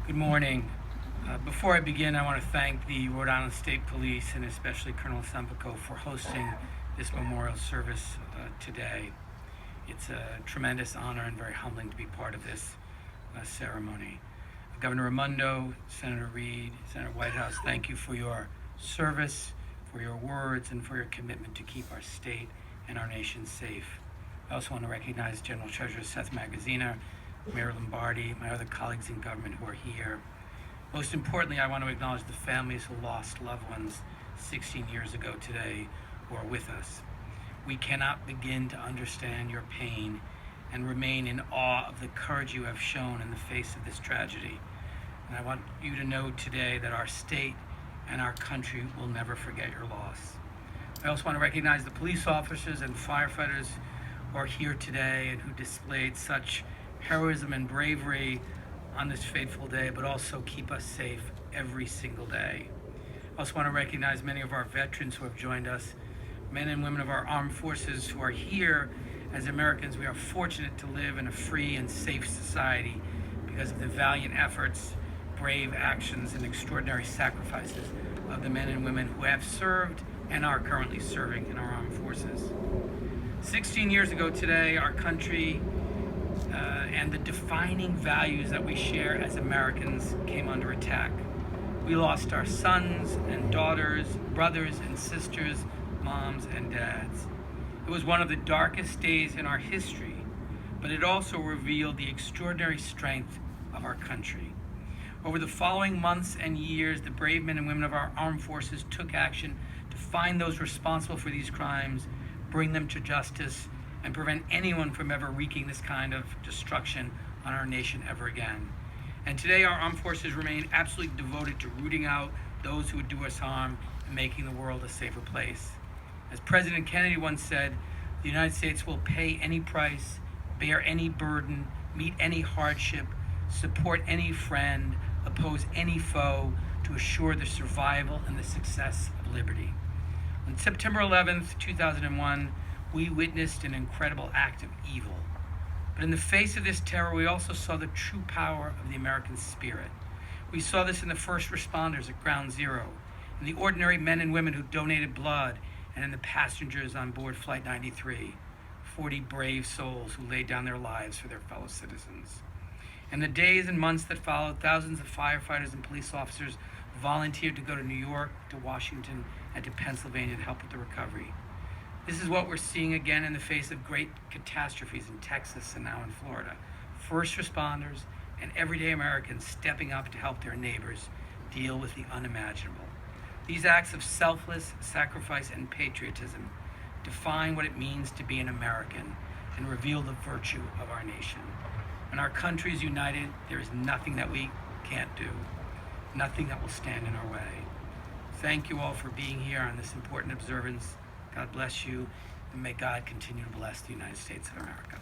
Good morning. Before I begin, I want to thank the Rhode Island State Police and especially Colonel Sempico for hosting this memorial service today. It's a tremendous honor and very humbling to be part of this ceremony. Governor Raimondo, Senator Reed, Senator Whitehouse, thank you for your service, for your words, and for your commitment to keep our state and our nation safe. I also want to recognize General Treasurer Seth Magaziner, Mayor Lombardi, my other colleagues in government who are here. Most importantly, I want to acknowledge the families who lost loved ones 16 years ago today who are with us. We cannot begin to understand your pain and remain in awe of the courage you have shown in the face of this tragedy. And I want you to know today that our state and our country will never forget your loss. I also want to recognize the police officers and firefighters who are here today and who displayed such heroism and bravery on this fateful day, but also keep us safe every single day. I also want to recognize many of our veterans who have joined us, men and women of our armed forces who are here. As Americans, we are fortunate to live in a free and safe society because of the valiant efforts, brave actions, and extraordinary sacrifices of the men and women who have served and are currently serving in our armed forces. 16 years ago today, our country and the defining values that we share as Americans came under attack. We lost our sons and daughters, brothers and sisters, moms and dads. It was one of the darkest days in our history, but it also revealed the extraordinary strength of our country. Over the following months and years, the brave men and women of our armed forces took action to find those responsible for these crimes, bring them to justice, and prevent anyone from ever wreaking this kind of destruction on our nation ever again. And today our armed forces remain absolutely devoted to rooting out those who would do us harm and making the world a safer place. As President Kennedy once said, the United States will pay any price, bear any burden, meet any hardship, support any friend, oppose any foe to assure the survival and the success of liberty. On September 11th, 2001, we witnessed an incredible act of evil. But in the face of this terror, we also saw the true power of the American spirit. We saw this in the first responders at Ground Zero, in the ordinary men and women who donated blood, and in the passengers on board Flight 93, 40 brave souls who laid down their lives for their fellow citizens. In the days and months that followed, thousands of firefighters and police officers volunteered to go to New York, to Washington, and to Pennsylvania to help with the recovery. This is what we're seeing again in the face of great catastrophes in Texas and now in Florida. First responders and everyday Americans stepping up to help their neighbors deal with the unimaginable. These acts of selfless sacrifice and patriotism define what it means to be an American and reveal the virtue of our nation. When our country is united, there is nothing that we can't do, nothing that will stand in our way. Thank you all for being here on this important observance. God bless you, and may God continue to bless the United States of America.